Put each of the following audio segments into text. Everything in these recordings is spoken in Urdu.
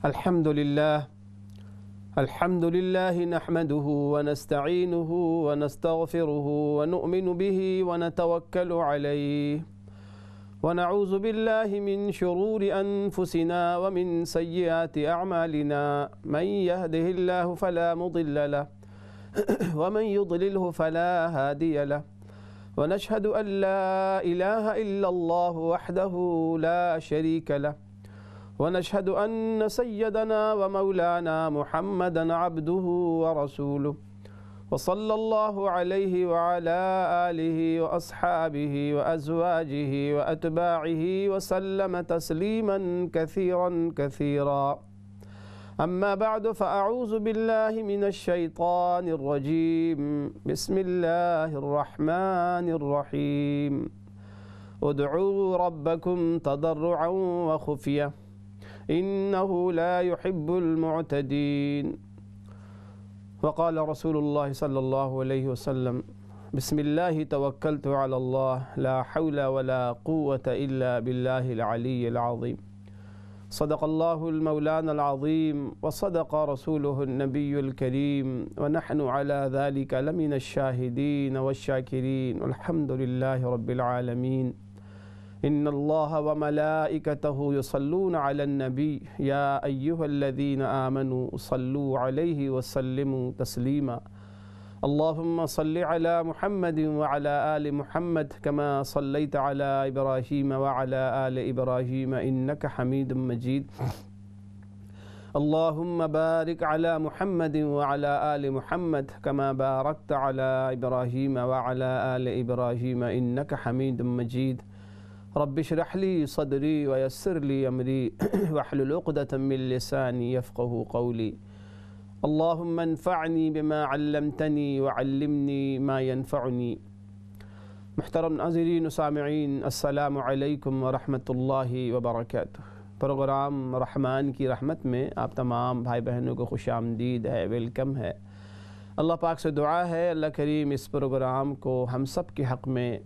الحمد لله نحمده ونستعينه ونستغفره ونؤمن به ونتوكل عليه ونعوذ بالله من شرور أنفسنا ومن سيئات أعمالنا من يهده الله فلا مضل له ومن يضلله فلا هادي له ونشهد أن لا إله إلا الله وحده لا شريك له ونشهد أن سيدنا ومولانا محمدا عبده ورسوله وصلى الله عليه وعلى آله وأصحابه وأزواجه وأتباعه وسلم تسليما كثيرا كثيرا. أما بعد فأعوذ بالله من الشيطان الرجيم. بسم الله الرحمن الرحيم. ادعوا ربكم تضرعا وخفية إنه لا يحب المعتدين. وقال رسول الله صلى الله عليه وسلم بسم الله توكلت على الله لا حول ولا قوة إلا بالله العلي العظيم. صدق الله المولانا العظيم وصدق رسوله النبي الكريم ونحن على ذلك لمن الشاهدين والشاكرين والحمد لله رب العالمين. إن الله وملائكته يصلون على النبي يا أيها الذين آمنوا صلوا عليه وسلموا تسليما. اللهم صل على محمد وعلى آل محمد كما صليت على إبراهيم وعلى آل إبراهيم إنك حميد مجيد. اللهم بارك على محمد وعلى آل محمد كما باركت على إبراهيم وعلى آل إبراهيم إنك حميد مجيد. رب اشرح لي صدري ويسر لي أمري واحلل عقدة من لساني يفقه قولي. اللهم انفعني بما علمتني وعلمني ما ينفعني. محترم ناظرین و سامعین، السلام علیکم ورحمۃ اللہ وبرکاتہ۔ پروگرام رحمان کی رحمت میں آپ تمام بھائی بہنوں کو خوش آمدید ہے، ویلکم ہے۔ اللہ پاک سے دعا ہے اللہ کریم اس پروگرام کو ہم سب کے حق میں،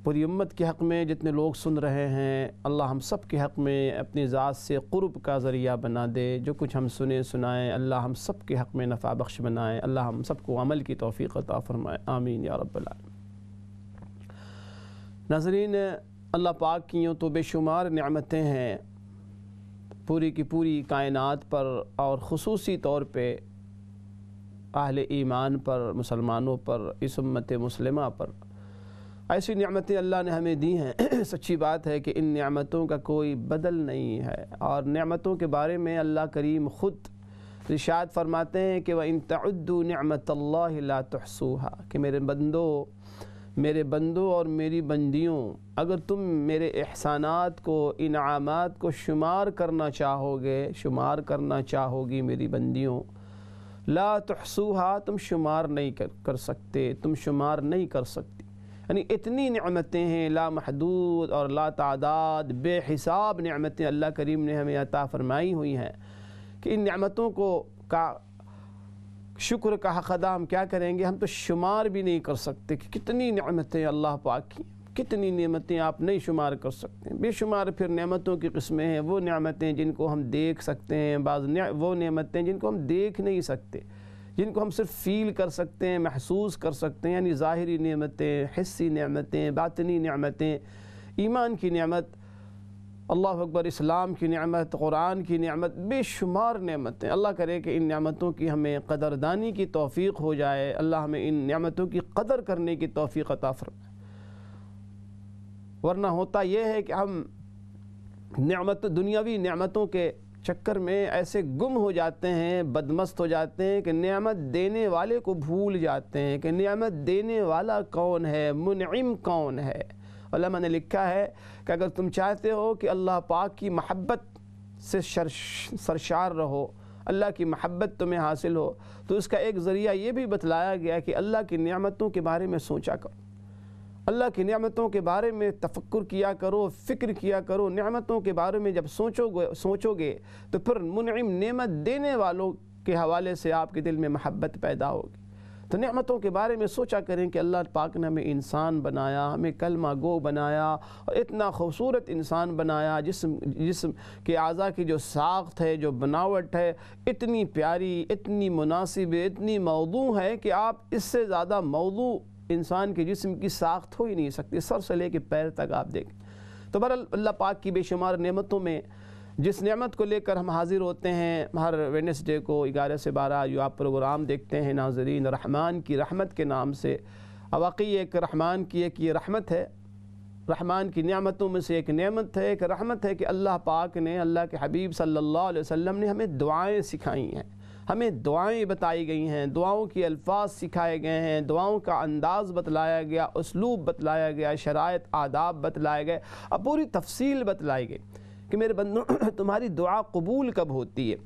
پوری امت کے حق میں جتنے لوگ سن رہے ہیں، اللہ ہم سب کے حق میں اپنی ذات سے قرب کا ذریعہ بنا دے۔ جو کچھ ہم سنائیں اللہ ہم سب کے حق میں نفع بخش بنائے، اللہ ہم سب کو عمل کی توفیق عطا فرمائے، آمین یا رب العالمین۔ ناظرین، اللہ پاک کی یوں تو بے شمار نعمتیں ہیں پوری کی پوری کائنات پر، اور خصوصی طور پہ اہل ایمان پر، مسلمانوں پر، اس امت مسلمہ پر ایسی نعمتیں اللہ نے ہمیں دی ہیں۔ سچی بات ہے کہ ان نعمتوں کا کوئی بدل نہیں ہے، اور نعمتوں کے بارے میں اللہ کریم خود ارشاد فرماتے ہیں کہ وَإِن تَعُدُّوا نِعْمَةَ اللَّهِ لَا تُحْصُوهَا، کہ میرے بندوں اور میری بندیوں، اگر تم میرے احسانات کو، انعامات کو شمار کرنا چاہو گی میری بندیوں، لا تحصوها، تم شمار نہیں کر سکتے، تم شمار نہیں کر سکتی۔ یعنی اتنی نعمتیں ہیں لا محدود اور لا تعداد، بے حساب نعمتیں اللہ کریم نے ہمیں عطا فرمائی ہوئی ہیں کہ ان نعمتوں کا شکر کا حق ادا ہم کیا کریں گے؟ ہم تو شمار بھی نہیں کر سکتے کہ کتنی نعمتیں اللہ پاک کی، کتنی نعمتیں آپ نہیں شمار کر سکتے۔ بے شمار پھر نعمتوں کی قسمیں ہیں، وہ نعمتیں جن کو ہم دیکھ سکتے ہیں، وہ نعمتیں جن کو ہم دیکھ نہیں سکتے، جن کو ہم صرف فیل کر سکتے ہیں، محسوس کر سکتے ہیں، یعنی ظاہری نعمتیں، حسی نعمتیں، باطنی نعمتیں، ایمان کی نعمت، اللہ اکبر، اسلام کی نعمت، قرآن کی نعمت، بے شمار نعمتیں۔ اللہ کرے کہ ان نعمتوں کی ہمیں قدردانی کی توفیق ہو جائے، اللہ ہمیں ان نعمتوں کی قدر کرنے کی توفیق عطا فرمائے۔ ورنہ ہوتا یہ ہے کہ ہم دنیاوی نعمتوں کے چکر میں ایسے گم ہو جاتے ہیں، بدمست ہو جاتے ہیں کہ نعمت دینے والے کو بھول جاتے ہیں کہ نعمت دینے والا کون ہے، منعم کون ہے۔ علماء نے لکھا ہے کہ اگر تم چاہتے ہو کہ اللہ پاک کی محبت سے سرشار رہو، اللہ کی محبت تمہیں حاصل ہو، تو اس کا ایک ذریعہ یہ بھی بتلایا گیا کہ اللہ کی نعمتوں کے بارے میں سوچا کرو، اللہ کی نعمتوں کے بارے میں تفکر کیا کرو، فکر کیا کرو۔ نعمتوں کے بارے میں جب سوچو گے تو پھر منعم نعمت دینے والوں کے حوالے سے آپ کے دل میں محبت پیدا ہوگی۔ تو نعمتوں کے بارے میں سوچا کریں کہ اللہ پاک نے ہمیں انسان بنایا، ہمیں کلمہ گو بنایا اور اتنا خوبصورت انسان بنایا، جسم کے اعضاء کی جو ساخت ہے، جو بناوٹ ہے، اتنی پیاری، اتنی مناسب، اتنی موضوع ہے کہ آپ اس سے زیادہ موضوع انسان کے جسم کی ساخت ہو ہی نہیں سکتی، سر سے لے کے پیر تک آپ دیکھیں۔ تو بہرحال اللہ پاک کی بے شمار نعمتوں میں جس نعمت کو لے کر ہم حاضر ہوتے ہیں ہر ویڈنسڈے کو 11 سے 12 جو آپ پروگرام دیکھتے ہیں ناظرین، رحمان کی رحمت کے نام سے، واقعی ایک رحمان کی ایک یہ رحمت ہے، رحمان کی نعمتوں میں سے ایک نعمت ہے، ایک رحمت ہے کہ اللہ پاک نے، اللہ کے حبیب صلی اللہ علیہ وسلم نے ہمیں دعائیں سکھائی ہیں، ہمیں دعائیں بتائی گئی ہیں، دعاؤں کے الفاظ سکھائے گئے ہیں، دعاؤں کا انداز بتلایا گیا، اسلوب بتلایا گیا، شرائط آداب بتلائے گئے، اب پوری تفصیل بتلائی گئی کہ میرے بندوں تمہاری دعا قبول کب ہوتی ہے،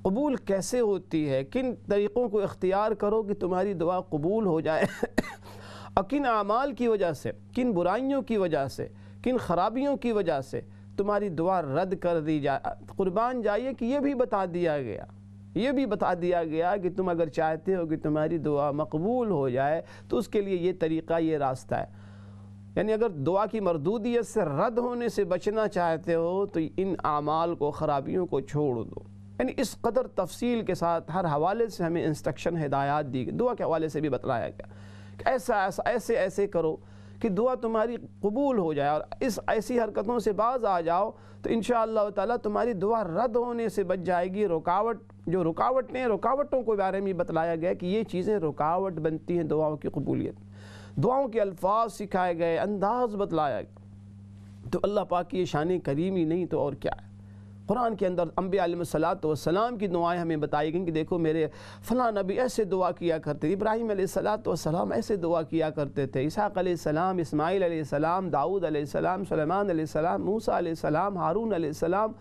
قبول کیسے ہوتی ہے، کن طریقوں کو اختیار کرو کہ تمہاری دعا قبول ہو جائے اور کن اعمال کی وجہ سے، کن برائیوں کی وجہ سے، کن خرابیوں کی وجہ سے تمہاری دعا رد کر دی جائے۔ قربان جائیے کہ یہ بھی بتا دیا گیا کہ تم اگر چاہتے ہو کہ تمہاری دعا مقبول ہو جائے تو اس کے لیے یہ طریقہ، یہ راستہ ہے۔ یعنی اگر دعا کی مردودیت سے رد ہونے سے بچنا چاہتے ہو تو ان اعمال کو، خرابیوں کو چھوڑ دو۔ یعنی اس قدر تفصیل کے ساتھ ہر حوالے سے ہمیں انسٹرکشن، ہدایات دی گئی، دعا کے حوالے سے بھی بتلایا گیا کہ ایسے کرو کہ دعا تمہاری قبول ہو جائے، اور اس ایسی حرکتوں سے باز آ جاؤ تو انشاءاللہ تعالیٰ تمہاری دعا رد ہونے سے بچ جائے گی۔ رکاوٹوں کے بارے میں بتلایا گیا کہ یہ چیزیں رکاوٹ بنتی ہیں دعاؤں کی قبولیت۔ دعاؤں کے الفاظ سکھائے گئے، انداز بتلایا گیا۔ تو اللہ پاک کی یہ شان کریمی نہیں تو اور کیا ہے۔ قرآن کے اندر انبیاء علیہ السلام کی دعائیں ہمیں بتائی گئیں کہ دیکھو میرے فلاں نبی ایسے دعا کیا کرتے تھے، ابراہیم علیہ السلام ایسے دعا کیا کرتے تھے، اسحاق علیہ السلام، اسماعیل علیہ السلام، داؤد علیہ السلام، سلیمان علیہ السلام، موسیٰ علیہ السلام، ہارون علیہ السلام،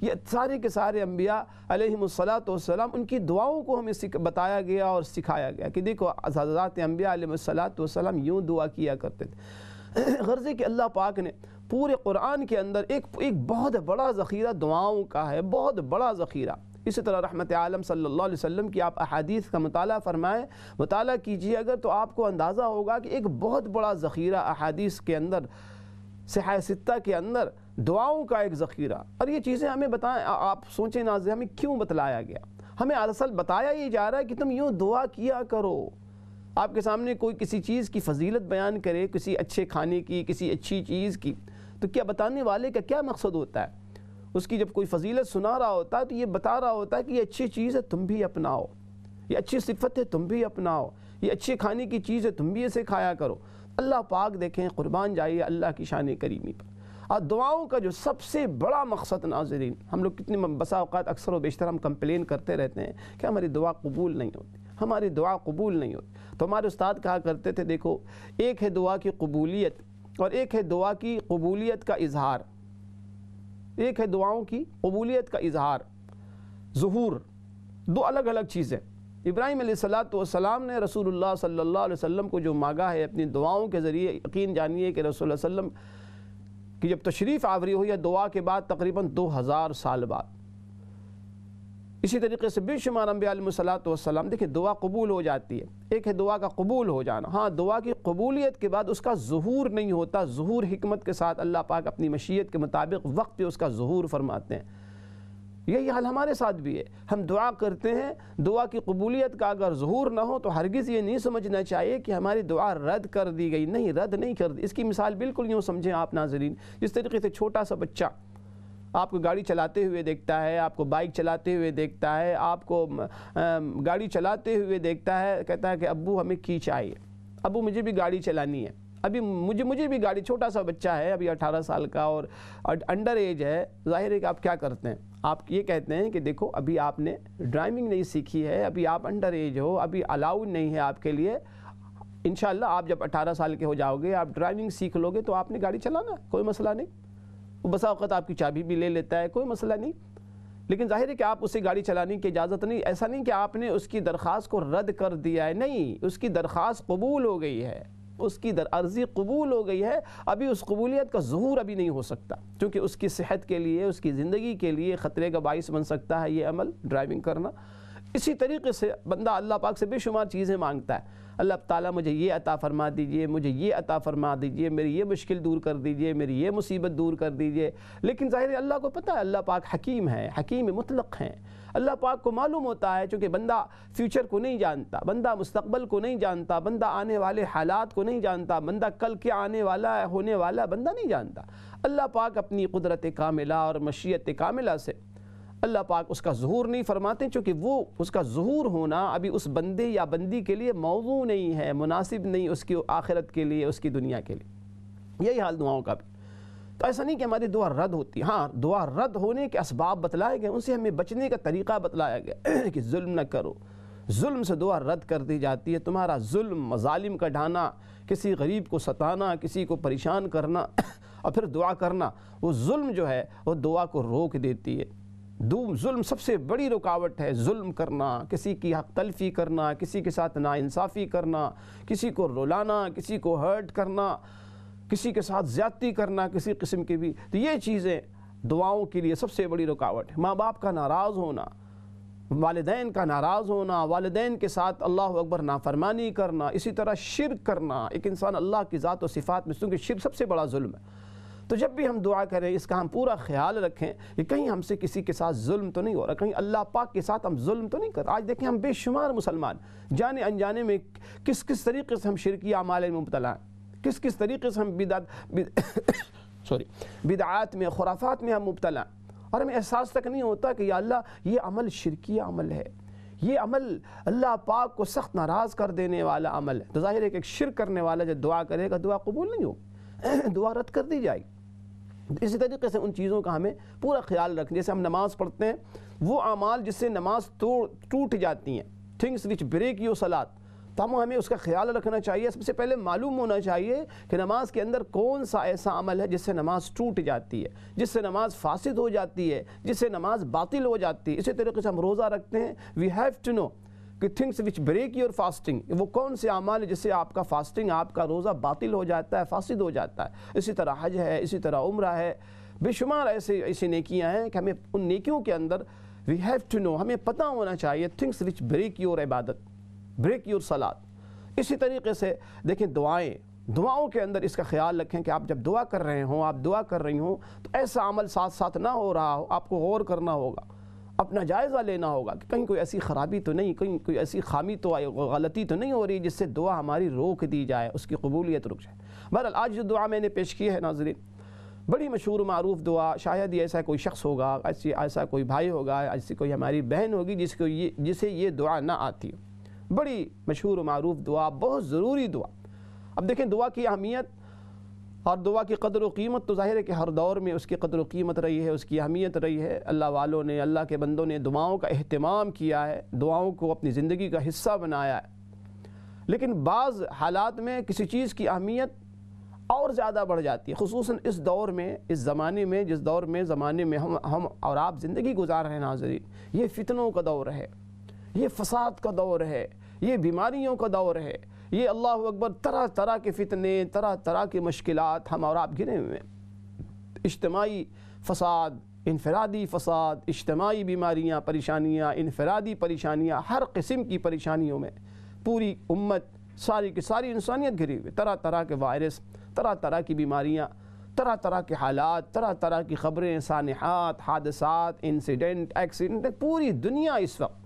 یہ سارے کے سارے انبیاء علیہم السلام، ان کی دعاؤں کو ہمیں بتایا گیا اور سکھایا گیا کہ دیکھو حضرات انبیاء علیہم السلام یوں دعا کیا کرتے تھے۔ غرض ہے کہ اللہ پاک نے پورے قرآن کے اندر ایک بہت بڑا ذخیرہ دعاؤں کا ہے، بہت بڑا ذخیرہ۔ اسی طرح رحمت عالم صلی اللہ علیہ وسلم کی آپ احادیث کا مطالعہ کیجئے اگر تو آپ کو اندازہ ہوگا کہ ایک بہت بڑا ذخیرہ احادیث کے اندر، صحیح ستہ کے اندر دعاؤں کا ایک ذخیرہ۔ اور یہ چیزیں ہمیں بتائیں، آپ سوچیں ناظرین ہمیں کیوں بتلایا گیا؟ ہمیں اصل بتایا یہ جا رہا ہے کہ تم یوں دعا کیا کرو۔ آپ کے سامنے کوئی کسی چیز کی فضیلت بیان کرے، کسی اچھے کھانے کی، کسی اچھی چیز کی، تو کیا بتانے والے کا کیا مقصد ہوتا ہے؟ اس کی جب کوئی فضیلت سنا رہا ہوتا ہے تو یہ بتا رہا ہوتا ہے کہ یہ اچھی چیز ہے تم بھی اپناؤ، یہ اچھی صفت ہے تم بھی اپناؤ، یہ اچھے کھانے کی چیز ہے تم بھی اسے کھایا کرو۔ اللہ پاک دیکھیں، قربان جائیے اللہ کی شان کریمی پر۔ اور دعاؤں کا جو سب سے بڑا مقصد ناظرین، ہم لوگ کتنی بسا اوقات اکثر و بیشتر ہم کمپلین کرتے رہتے ہیں کہ ہماری دعا قبول نہیں ہوتی، ہماری دعا قبول نہیں ہوتی۔ تو ہمارے استاد کہا کرتے تھے دیکھو، ایک ہے دعا کی قبولیت اور ایک ہے دعا کی قبولیت کا اظہار، ایک ہے دعاؤں کی قبولیت کا اظہار، ظہور، دو الگ الگ چیزیں۔ ابراہیم علیہ السلام نے رسول اللہ صلی اللہ علیہ وسلم کو جو مانگا ہے اپنی دعاؤں کے ذریعے، یقین جانیے کہ رسول اللہ صلی اللہ علیہ وسلم کی جب تشریف آوری ہوئی ہے دعا کے بعد تقریباً 2000 سال بعد، اسی طریقے سے بے شمار انبیاء علیہ السلام، دیکھیں دعا قبول ہو جاتی ہے، ایک ہے دعا کا قبول ہو جانا، ہاں دعا کی قبولیت کے بعد اس کا ظہور نہیں ہوتا، ظہور حکمت کے ساتھ اللہ پاک اپنی مشیت کے مطابق وقت پہ اس کا ظہور فرماتے ہیں۔ یہی حال ہمارے ساتھ بھی ہے، ہم دعا کرتے ہیں، دعا کی قبولیت کا اگر ظہور نہ ہو تو ہرگز یہ نہیں سمجھنا چاہیے کہ ہماری دعا رد کر دی گئی، نہیں، رد نہیں کر دی۔ اس کی مثال بالکل یوں سمجھیں آپ ناظرین، جس طریقے سے چھوٹا سا بچہ آپ کو گاڑی چلاتے ہوئے دیکھتا ہے، آپ کو بائک چلاتے ہوئے دیکھتا ہے، آپ کو گاڑی چلاتے ہوئے دیکھتا ہے، کہتا ہے کہ ابو ہمیں کی چاہیے، ابو مجھے بھی گاڑی چلانی ہے، ابھی مجھے بھی گاڑی، چھوٹا سا بچہ ہے ابھی 18 سال کا اور انڈر ایج ہے، ظاہر ہے کہ آپ کیا کرتے ہیں؟ آپ یہ کہتے ہیں کہ دیکھو ابھی آپ نے ڈرائیونگ نہیں سیکھی ہے، ابھی آپ انڈر ایج ہو، ابھی الاؤڈ نہیں ہے آپ کے لیے، انشاءاللہ آپ جب 18 سال کے ہو جاؤ گے، آپ ڈرائیونگ سیکھ لو گے تو آپ نے گاڑی چلانا ہے، کوئی مسئلہ نہیں، وہ بسا اوقات آپ کی چابی بھی لے لیتا ہے، کوئی مسئلہ نہیں، لیکن ظاہر ہے کہ آپ اسے گاڑی چلانے کی اجازت نہیں، ایسا نہیں کہ آپ نے اس کی درخواست کو رد کر دیا ہے، نہیں، اس کی درخواست قبول ہو گئی ہے، اس کی عرضی قبول ہو گئی ہے، ابھی اس قبولیت کا ظہور ابھی نہیں ہو سکتا، کیونکہ اس کی صحت کے لیے، اس کی زندگی کے لیے خطرے کا باعث بن سکتا ہے یہ عمل، ڈرائیونگ کرنا۔ اسی طریقے سے بندہ اللہ پاک سے بے شمار چیزیں مانگتا ہے، اللہ تعالیٰ مجھے یہ عطا فرما دیجئے، مجھے یہ عطا فرما دیجئے، میری یہ مشکل دور کر دیجئے، میری یہ مصیبت دور کر دیجئے، لیکن ظاہر ہے اللہ کو پتہ ہے اللہ پاک حکیم ہے، حکیم مطلق ہیں، اللہ پاک کو معلوم ہوتا ہے، چونکہ بندہ فیوچر کو نہیں جانتا، بندہ مستقبل کو نہیں جانتا، بندہ آنے والے حالات کو نہیں جانتا، بندہ کل کیا آنے والا ہے، ہونے والا بندہ نہیں جانتا۔ اللہ پاک اپنی قدرت کاملہ اور مشیت کاملہ سے اللہ پاک اس کا ظہور نہیں فرماتے، چونکہ وہ اس کا ظہور ہونا ابھی اس بندے یا بندی کے لیے موضوع نہیں ہے، مناسب نہیں اس کی آخرت کے لیے، اس کی دنیا کے لیے۔ یہی حال دعاؤں کا بھی۔ تو ایسا نہیں کہ ہماری دعا رد ہوتی، ہاں دعا رد ہونے کے اسباب بتلائے گئے، ان سے ہمیں بچنے کا طریقہ بتلایا گیا کہ ظلم نہ کرو، ظلم سے دعا رد کر دی جاتی ہے۔ تمہارا ظلم، مظالم کا ڈھانا، کسی غریب کو ستانا، کسی کو پریشان کرنا اور پھر دعا کرنا، وہ ظلم جو ہے وہ دعا کو روک دیتی ہے۔ ظلم سب سے بڑی رکاوٹ ہے، ظلم کرنا، کسی کی حق تلفی کرنا، کسی کے ساتھ ناانصافی کرنا، کسی کو رلانا، کسی کو ہرٹ کرنا، کسی کے ساتھ زیادتی کرنا کسی قسم کی بھی، تو یہ چیزیں دعاؤں کے لیے سب سے بڑی رکاوٹ ہے۔ ماں باپ کا ناراض ہونا، والدین کا ناراض ہونا، والدین کے ساتھ اللہ اکبر نافرمانی کرنا، اسی طرح شرک کرنا، ایک انسان اللہ کی ذات و صفات میں، کیونکہ شرک سب سے بڑا ظلم ہے۔ تو جب بھی ہم دعا کریں اس کا ہم پورا خیال رکھیں کہ کہیں ہم سے کسی کے ساتھ ظلم تو نہیں ہو رہا، کہیں اللہ پاک کے ساتھ ہم ظلم تو نہیں کر رہے۔ آج دیکھیں ہم بے شمار مسلمان جانے انجانے میں کس طریقے سے ہم شرکی اعمال میں مبتلا ہیں، کس طریقے سے ہم بدعات میں، خرافات میں ہم مبتلا ہیں، اور ہمیں احساس تک نہیں ہوتا کہ یا اللہ یہ عمل شرکی عمل ہے، یہ عمل اللہ پاک کو سخت ناراض کر دینے والا عمل ہے۔ تو ظاہر ہے کہ ایک شرک کرنے والا جب دعا کرے گا دعا قبول نہیں ہوگی، دعا رد کر دی جائے گی۔ اسی طریقے سے ان چیزوں کا ہمیں پورا خیال رکھیں، جیسے ہم نماز پڑھتے ہیں، وہ اعمال جس سے نماز ٹوٹ جاتی ہیں، تھنگس وچ بریک یور صلاۃ، تو ہمیں اس کا خیال رکھنا چاہیے۔ سب سے پہلے معلوم ہونا چاہیے کہ نماز کے اندر کون سا ایسا عمل ہے جس سے نماز ٹوٹ جاتی ہے، جس سے نماز فاسد ہو جاتی ہے، جس سے نماز باطل ہو جاتی ہے۔ اسی طریقے سے ہم روزہ رکھتے ہیں، وی ہیو ٹو نو کہ things which break your fasting, وہ کون سے اعمال ہے جس سے آپ کا فاسٹنگ، آپ کا روزہ باطل ہو جاتا ہے، فاسد ہو جاتا ہے۔ اسی طرح حج ہے، اسی طرح عمرہ ہے، بے شمار ایسی نیکیاں ہیں کہ ہمیں ان نیکیوں کے اندر وی ہیو ٹو نو، ہمیں پتہ ہونا چاہیے تھنگس وچ بریک یور عبادت، بریک یور صلاۃ۔ اسی طریقے سے دیکھیں دعاؤں کے اندر اس کا خیال رکھیں کہ آپ جب دعا کر رہے ہوں، آپ دعا کر رہی ہوں تو ایسا عمل ساتھ ساتھ نہ ہو رہا ہو، آپ کو غور کرنا ہوگا، اپنا جائزہ لینا ہوگا کہ کہیں کوئی ایسی خرابی تو نہیں، کہیں کوئی ایسی خامی تو غلطی تو نہیں ہو رہی جس سے دعا ہماری روک دی جائے، اس کی قبولیت رک جائے۔ بہرحال آج جو دعا میں نے پیش کی ہے ناظرین، بڑی مشہور و معروف دعا، شاید ہی ایسا کوئی شخص ہوگا، ایسا کوئی بھائی ہوگا، ایسی کوئی ہماری بہن ہوگی جسے یہ دعا نہ آتی ہو۔ بڑی مشہور و معروف دعا، بہت ضروری دعا۔ اب دیکھیں دعا کی اہمیت اور دعا کی قدر و قیمت تو ظاہر ہے کہ ہر دور میں اس کی قدر و قیمت رہی ہے، اس کی اہمیت رہی ہے۔ اللہ والوں نے، اللہ کے بندوں نے دعاؤں کا اہتمام کیا ہے، دعاؤں کو اپنی زندگی کا حصہ بنایا ہے، لیکن بعض حالات میں کسی چیز کی اہمیت اور زیادہ بڑھ جاتی ہے، خصوصاً اس دور میں، اس زمانے میں، جس زمانے میں ہم اور آپ زندگی گزار رہے ہیں ناظرین۔ یہ فتنوں کا دور ہے، یہ فساد کا دور ہے، یہ بیماریوں کا دور ہے، یہ اللہ اکبر طرح طرح کے فتنے، طرح طرح کی مشکلات ہم اور آپ گھرے ہوئے ہیں۔ اجتماعی فساد، انفرادی فساد، اجتماعی بیماریاں، پریشانیاں، انفرادی پریشانیاں، ہر قسم کی پریشانیوں میں پوری امت، ساری کی ساری انسانیت گھری ہوئی، طرح طرح کے وائرس، طرح طرح کی بیماریاں، طرح طرح کے حالات، طرح طرح کی خبریں، سانحات، حادثات، انسیڈنٹ، ایکسیڈنٹ، پوری دنیا اس وقت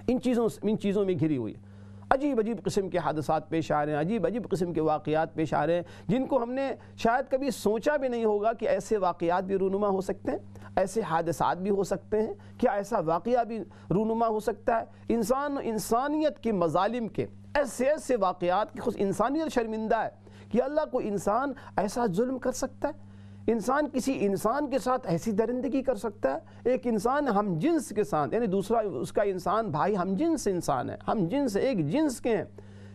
ان چیزوں میں گھری ہوئی ہے۔ عجیب عجیب قسم کے حادثات پیش آ رہے ہیں، عجیب عجیب قسم کے واقعات پیش آ رہے ہیں جن کو ہم نے شاید کبھی سوچا بھی نہیں ہوگا کہ ایسے واقعات بھی رونما ہو سکتے ہیں، ایسے حادثات بھی ہو سکتے ہیں، کیا ایسا واقعہ بھی رونما ہو سکتا ہے۔ انسانیت کے مظالم کے ایسے واقعات کہ خود انسانیت شرمندہ ہے کہ اللہ کو انسان ایسا ظلم کر سکتا ہے، انسان کسی انسان کے ساتھ ایسی درندگی کر سکتا ہے، ایک انسان ہم جنس کے ساتھ، یعنی دوسرا اس کا انسان بھائی ہم جنس انسان ہے، ہم جنس ایک جنس کے ہیں،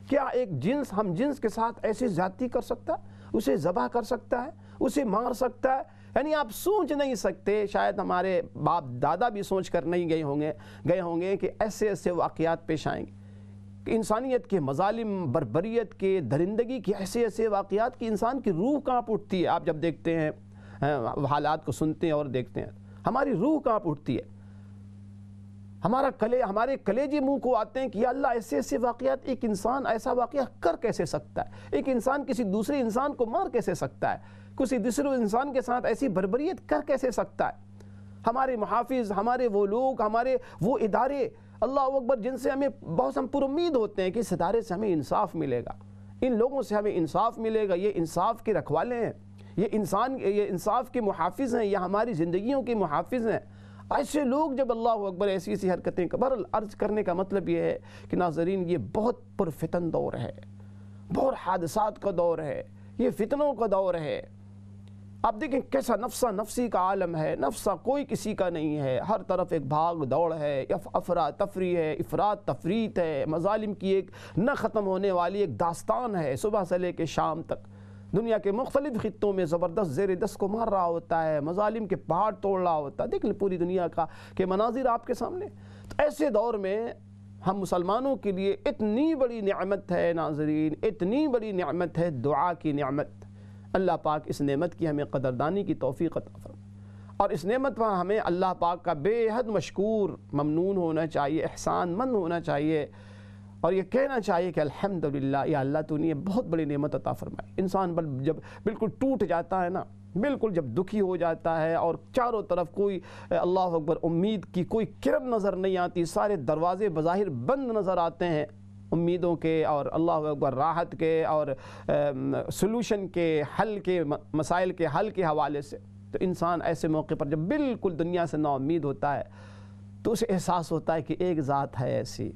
کیا ایک جنس ہم جنس کے ساتھ ایسی زیادتی کر سکتا ہے، اسے ذبح کر سکتا ہے، اسے مار سکتا ہے؟ یعنی آپ سوچ نہیں سکتے، شاید ہمارے باپ دادا بھی سوچ کر نہیں گئے ہوں گے کہ ایسے واقعات پیش آئیں گے، کہ انسانیت کے مظالم، بربریت کے، درندگی کے ایسے واقعات کی انسان کی روح کانپ اٹھتی ہے۔ آپ جب دیکھتے ہیں حالات کو سنتے ہیں اور دیکھتے ہیں، ہماری روح کانپ اٹھتی ہے۔ ہمارے کلیجے منہ کو آتے ہیں کہ یا اللہ ایسے ایسے واقعات، ایک انسان ایسا واقعہ کر کیسے سکتا ہے؟ ایک انسان کسی دوسرے انسان کو مار کیسے سکتا ہے؟ کسی دوسرے انسان کے ساتھ ایسی بربریت کر کیسے سکتا ہے؟ ہمارے محافظ، ہمارے وہ لوگ، ہمارے وہ ادارے، اللہ اکبر، جن سے ہم پر امید ہوتے ہیں کہ اس ادارے سے ہمیں انصاف ملے گا، ان لوگوں سے ہمیں انصاف ملے گا، یہ انصاف کے رکھوالے ہیں، یہ انصاف کے محافظ ہیں، یہ ہماری زندگیوں کے محافظ ہیں۔ ایسے لوگ جب اللہ اکبر ایسی ایسی حرکتیں بہرحال عرض کرنے کا مطلب یہ ہے کہ ناظرین یہ بہت پرفتن دور ہے، بہت حادثات کا دور ہے، یہ فتنوں کا دور ہے۔ آپ دیکھیں کیسا نفسا نفسی کا عالم ہے، نفسا کوئی کسی کا نہیں ہے، ہر طرف ایک بھاگ دوڑ ہے، افراتفری ہے، افراد تفریط ہے، مظالم کی ایک نہ ختم ہونے والی ایک داستان ہے، صبح سے لے کے شام تک دنیا کے مختلف خطوں میں زبردست زیر دست کو مار رہا ہوتا ہے، مظالم کے پہاڑ توڑ رہا ہوتا ہے۔ دیکھ لیں پوری دنیا کے مناظر آپ کے سامنے۔ تو ایسے دور میں ہم مسلمانوں کے لیے اتنی بڑی نعمت ہے ناظرین، اتنی بڑی نعمت ہے دعا کی نعمت۔ اللہ پاک اس نعمت کی ہمیں قدردانی کی توفیق عطا فرمائے، اور اس نعمت پر ہمیں اللہ پاک کا بے حد مشکور ممنون ہونا چاہیے، احسان مند ہونا چاہیے، اور یہ کہنا چاہیے کہ الحمدللہ یا اللہ تو نے یہ بہت بڑی نعمت عطا فرمائی۔ انسان جب بالکل ٹوٹ جاتا ہے نا، بالکل جب دکھی ہو جاتا ہے اور چاروں طرف کوئی اللہ اکبر امید کی کوئی کرن نظر نہیں آتی، سارے دروازے بظاہر بند نظر آتے ہیں امیدوں کے اور اللہ اکبر راحت کے اور سلوشن کے حل کے، مسائل کے حل کے حوالے سے، تو انسان ایسے موقع پر جب بالکل دنیا سے نا امید ہوتا ہے تو اسے احساس ہوتا ہے کہ ایک ذات ہے ایسی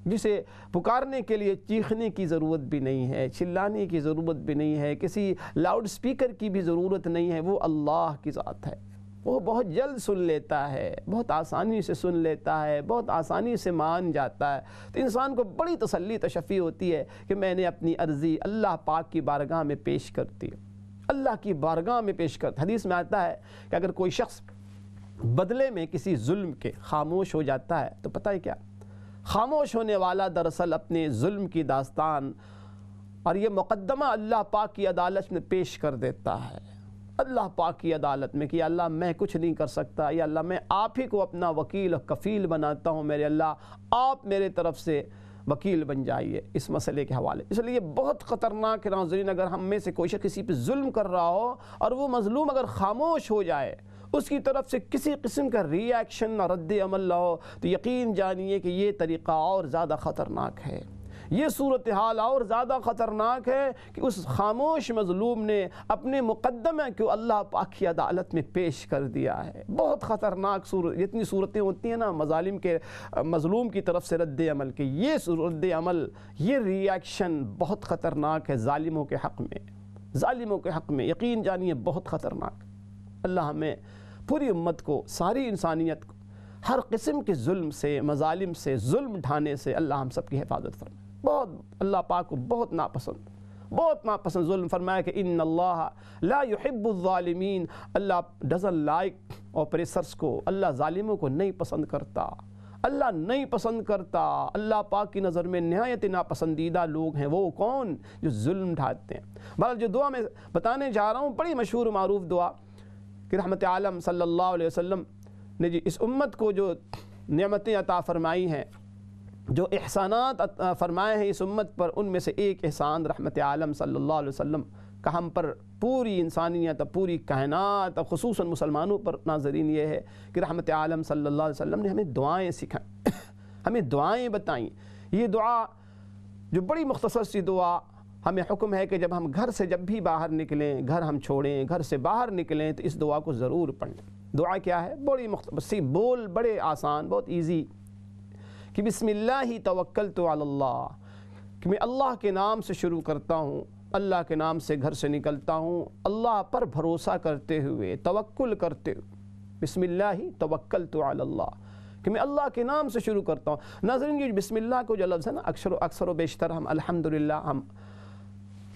جسے پکارنے کے لیے چیخنے کی ضرورت بھی نہیں ہے، چلانے کی ضرورت بھی نہیں ہے، کسی لاؤڈ سپیکر کی بھی ضرورت نہیں ہے، وہ اللہ کی ذات ہے۔ وہ بہت جلد سن لیتا ہے، بہت آسانی سے سن لیتا ہے، بہت آسانی سے مان جاتا ہے۔ تو انسان کو بڑی تسلی تشفی ہوتی ہے کہ میں نے اپنی عرضی اللہ پاک کی بارگاہ میں پیش کرتی ہے، اللہ کی بارگاہ میں پیش کرتی۔ حدیث میں آتا ہے کہ اگر کوئی شخص بدلے میں کسی ظلم کے خاموش ہو جاتا ہے تو پتہ ہے کیا، خاموش ہونے والا دراصل اپنے ظلم کی داستان اور یہ مقدمہ اللہ پاک کی عدالت میں پیش کر دیتا ہے، اللہ پاک کی عدالت میں کہ یا اللہ میں کچھ نہیں کر سکتا، یا اللہ میں آپ ہی کو اپنا وکیل و کفیل بناتا ہوں، میرے اللہ آپ میرے طرف سے وکیل بن جائیے اس مسئلے کے حوالے۔ اس لیے بہت خطرناک ہے ناظرین، اگر ہم میں سے کوئی شخص کسی پہ ظلم کر رہا ہو اور وہ مظلوم اگر خاموش ہو جائے، اس کی طرف سے کسی قسم کا ری ایکشن نہ رد عمل نہ ہو، تو یقین جانیے کہ یہ طریقہ اور زیادہ خطرناک ہے، یہ صورتحال اور زیادہ خطرناک ہے کہ اس خاموش مظلوم نے اپنے مقدمہ کو اللہ پاک کی عدالت میں پیش کر دیا ہے۔ بہت خطرناک جتنی صورتیں ہوتی ہیں نا مظلوم کی طرف سے رد عمل کے، یہ رد عمل، یہ ری ایکشن بہت خطرناک ہے ظالموں کے حق میں، ظالموں کے حق میں یقین جانیے بہت خطرناک۔ اللہ ہمیں پوری امت کو، ساری انسانیت کو ہر قسم کے ظلم سے، مظالم سے، ظلم ڈھانے سے اللہ ہم سب کی حفاظت فرمائے۔ بہت اللہ پاک کو بہت ناپسند ظلم فرمایا کہ ان اللہ لا يحب الظالمین، اللہ ڈزنٹ لائک اوپریسرز کو، اللہ ظالموں کو نہیں پسند کرتا، اللہ نہیں پسند کرتا۔ اللہ پاک کی نظر میں نہایت ناپسندیدہ لوگ ہیں وہ کون؟ جو ظلم ڈھاتے ہیں۔ بہرحال جو دعا میں بتانے جا رہا ہوں بڑی مشہور و معروف دعا کہ رحمت عالم صلی اللہ علیہ وسلم نے جی اس امت کو جو نعمتیں عطا فرمائی ہیں، جو احسانات فرمائے ہیں اس امت پر، ان میں سے ایک احسان رحمت عالم صلی اللہ علیہ وسلم کا ہم پر، پوری انسانیت، پوری کائنات، خصوصاً مسلمانوں پر ناظرین یہ ہے کہ رحمت عالم صلی اللہ علیہ وسلم نے ہمیں دعائیں سکھائیں، ہمیں دعائیں بتائیں۔ یہ دعا جو بڑی مختصر سی دعا، ہمیں حکم ہے کہ جب ہم گھر سے جب بھی باہر نکلیں، گھر ہم چھوڑیں، گھر سے باہر نکلیں تو اس دعا کو ضرور پڑھیں۔ دعا کیا ہے؟ بڑی مختصر بول، بڑے آسان، بہت ایزی، کہ بسم اللہ توکلت علی اللہ، کہ میں اللہ کے نام سے شروع کرتا ہوں، اللہ کے نام سے گھر سے نکلتا ہوں، اللہ پر بھروسہ کرتے ہوئے، توکل کرتے ہوئے، بسم اللہ توکلت علی اللہ، کہ میں اللہ کے نام سے شروع کرتا ہوں۔ ناظرین یہ بسم اللہ کو جو لفظ ہے نا، اکثر و بیشتر ہم الحمدللہ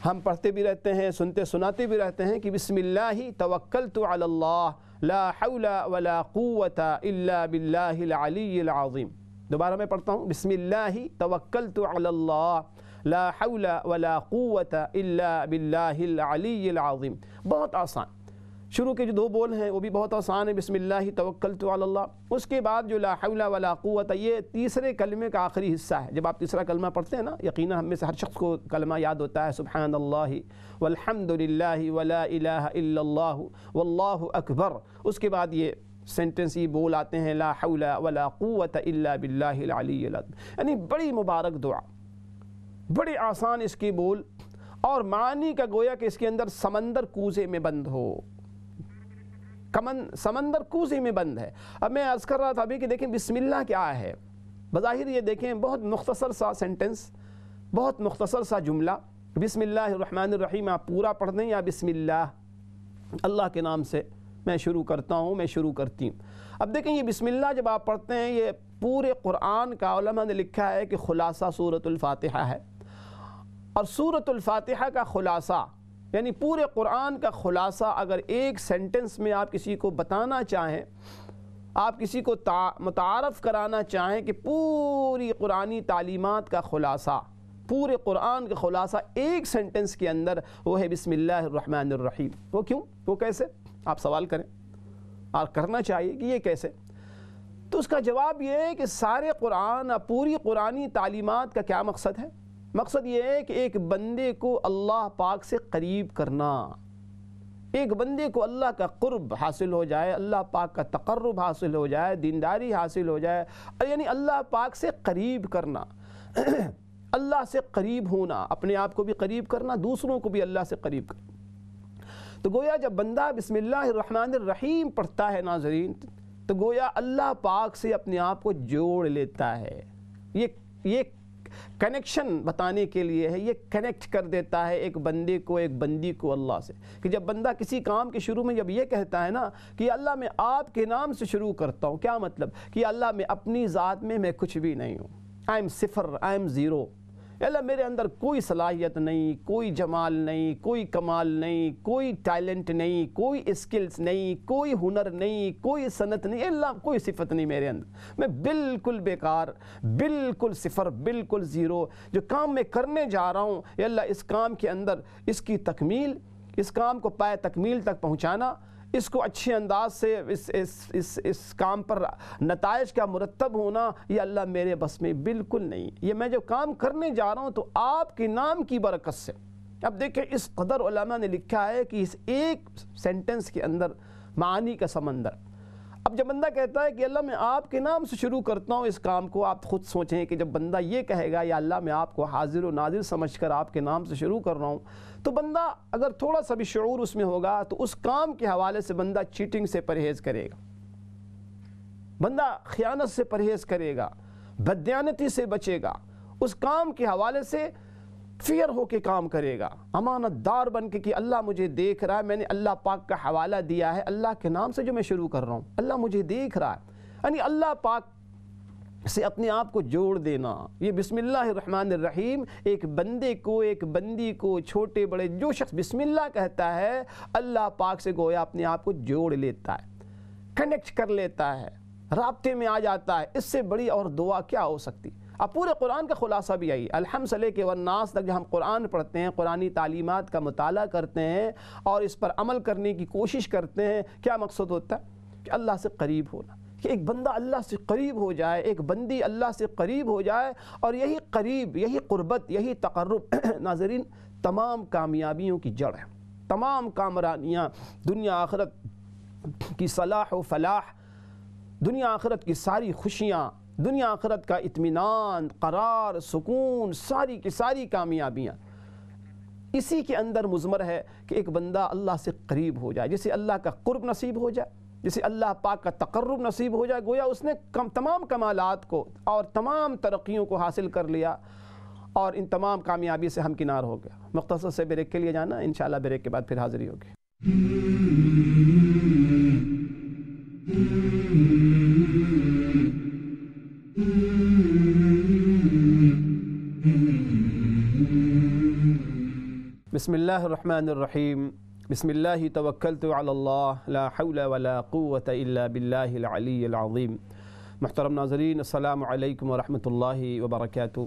ہم پڑھتے بھی رہتے ہیں، سنتے سناتے بھی رہتے ہیں کہ بسم اللہ توکلت علی اللہ لا حول ولا قوت الا باللہ العلی العظیم۔ دوبارہ میں پڑھتا ہوں، بسم اللہ توکلت علی اللہ لا حول ولا قوت الا باللہ العلی العظیم۔ بہت آسان، شروع کے جو 2 بول ہیں وہ بھی بہت آسان ہے، بسم اللہ توکلت علی اللہ۔ اس کے بعد جو لا حول ولا قوت، یہ تیسرے کلمے کا آخری حصہ ہے۔ جب آپ تیسرا کلمہ پڑھتے ہیں نا، یقیناً ہم میں سے ہر شخص کو کلمہ یاد ہوتا ہے، سبحان اللہ والحمد للہ ولا الہ الا اللہ واللہ اکبر۔ اس کے بعد یہ سینٹنس، یہ بول آتے ہیں، لا حول ولا قوت الا باللہ العلی العظیم۔ یعنی بڑی مبارک دعا، بڑے آسان اس کے بول، اور معنی کا گویا کہ اس کے اندر سمندر کوزے میں بند ہو، سمندر کوزے میں بند ہے۔ اب میں عرض کر رہا تھا ابھی کہ دیکھیں بسم اللہ کیا ہے۔ بظاہر یہ دیکھیں بہت مختصر سا سینٹنس، بہت مختصر سا جملہ، بسم اللہ الرحمن الرحیم آپ پورا پڑھ دیں، یا بسم اللہ، اللہ کے نام سے میں شروع کرتا ہوں، میں شروع کرتی ہوں۔ اب دیکھیں یہ بسم اللہ جب آپ پڑھتے ہیں، یہ پورے قرآن کا علماء نے لکھا ہے کہ خلاصہ سورۃ الفاتحہ ہے، اور سورۃ الفاتحہ کا خلاصہ یعنی پورے قرآن کا خلاصہ اگر ایک سینٹنس میں آپ کسی کو بتانا چاہیں، آپ کسی کو متعارف کرانا چاہیں کہ پوری قرآنی تعلیمات کا خلاصہ، پورے قرآن کا خلاصہ ایک سینٹنس کے اندر، وہ ہے بسم اللہ الرحمن الرحیم۔ وہ کیوں؟ وہ کیسے؟ آپ سوال کریں، اور کرنا چاہیے کہ یہ کیسے؟ تو اس کا جواب یہ ہے کہ سارے قرآن، پوری قرآنی تعلیمات کا کیا مقصد ہے؟ مقصد یہ ہے کہ ایک بندے کو اللہ پاک سے قریب کرنا، ایک بندے کو اللہ کا قرب حاصل ہو جائے، اللہ پاک کا تقرب حاصل ہو جائے، دینداری حاصل ہو جائے، یعنی اللہ پاک سے قریب کرنا، اللہ سے قریب ہونا، اپنے آپ کو بھی قریب کرنا، دوسروں کو بھی اللہ سے قریب کرنا۔ تو گویا جب بندہ بسم اللہ الرحمن الرحیم پڑھتا ہے ناظرین، تو گویا اللہ پاک سے اپنے آپ کو جوڑ لیتا ہے۔ یہ کنیکشن بتانے کے لیے ہے، یہ کنیکٹ کر دیتا ہے ایک بندے کو، ایک بندی کو اللہ سے، کہ جب بندہ کسی کام کے شروع میں جب یہ کہتا ہے نا کہ اللہ میں آپ کے نام سے شروع کرتا ہوں، کیا مطلب؟ کہ اللہ میں اپنی ذات میں کچھ بھی نہیں ہوں، آئی ایم صفر، آئی ایم زیرو۔ اللہ میرے اندر کوئی صلاحیت نہیں، کوئی جمال نہیں، کوئی کمال نہیں، کوئی ٹیلنٹ نہیں، کوئی اسکلز نہیں، کوئی ہنر نہیں، کوئی صنعت نہیں، اللہ کوئی صفت نہیں میرے اندر، میں بالکل بیکار، بالکل صفر، بالکل زیرو۔ جو کام میں کرنے جا رہا ہوں، یا اللہ اس کام کے اندر اس کی تکمیل، اس کام کو پائے تکمیل تک پہنچانا، اس کو اچھے انداز سے اس کام پر نتائج کا مرتب ہونا، یہ اللہ میرے بس میں بالکل نہیں۔ یہ میں جو کام کرنے جا رہا ہوں تو آپ کے نام کی برکت سے۔ اب دیکھیں اس قدر علماء نے لکھا ہے کہ اس ایک سینٹنس کے اندر معانی کا سمندر۔ اب جب بندہ کہتا ہے کہ اللہ میں آپ کے نام سے شروع کرتا ہوں اس کام کو، آپ خود سوچیں کہ جب بندہ یہ کہے گا یا اللہ میں آپ کو حاضر و ناظر سمجھ کر آپ کے نام سے شروع کر رہا ہوں، تو بندہ اگر تھوڑا سا بھی شعور اس میں ہوگا تو اس کام کے حوالے سے بندہ چیٹنگ سے پرہیز کرے گا، بندہ خیانت سے پرہیز کرے گا، بددیانتی سے بچے گا، اس کام کے حوالے سے فیئر ہو کے کام کرے گا، امانت دار بن کے کہ اللہ مجھے دیکھ رہا ہے، میں نے اللہ پاک کا حوالہ دیا ہے، اللہ کے نام سے جو میں شروع کر رہا ہوں، اللہ مجھے دیکھ رہا ہے، یعنی اللہ پاک سے اپنے آپ کو جوڑ دینا۔ یہ بسم اللہ الرحمن الرحیم ایک بندے کو، ایک بندی کو، چھوٹے بڑے جو شخص بسم اللہ کہتا ہے، اللہ پاک سے گویا اپنے آپ کو جوڑ لیتا ہے، کنیکٹ کر لیتا ہے، رابطے میں آ جاتا ہے۔ اس سے بڑی اور دعا کیا ہو سکتی؟ اب پورے قرآن کا خلاصہ بھی آئی الحمد سے لے کے والناس تک، جب ہم قرآن پڑھتے ہیں، قرآنی تعلیمات کا مطالعہ کرتے ہیں اور اس پر عمل کرنے کی کوشش کرتے ہیں، کیا مقصد ہوتا ہے؟ کہ اللہ سے قریب ہونا، کہ ایک بندہ اللہ سے قریب ہو جائے، ایک بندی اللہ سے قریب ہو جائے، اور یہی قریب، یہی قربت، یہی تقرب ناظرین تمام کامیابیوں کی جڑ ہے۔ تمام کامرانیاں، دنیا آخرت کی صلاح و فلاح، دنیا آخرت کی ساری خوشیاں، دنیا آخرت کا اطمینان، قرار، سکون، ساری کی ساری کامیابیاں اسی کے اندر مضمر ہے کہ ایک بندہ اللہ سے قریب ہو جائے، جسے اللہ کا قرب نصیب ہو جائے، جسے اللہ پاک کا تقرب نصیب ہو جائے، گویا اس نے تمام کمالات کو اور تمام ترقیوں کو حاصل کر لیا، اور ان تمام کامیابی سے ہمکنار ہو گیا۔ مختصر سے بریک کے لیے جانا، انشاءاللہ بریک کے بعد پھر حاضری ہوگی۔ بسم اللہ الرحمن الرحیم، بسم اللہ توکلت علی اللہ، لا حول ولا قوت الا باللہ العلی العظیم۔ محترم ناظرین، السلام علیکم ورحمۃ اللہ وبرکاتہ۔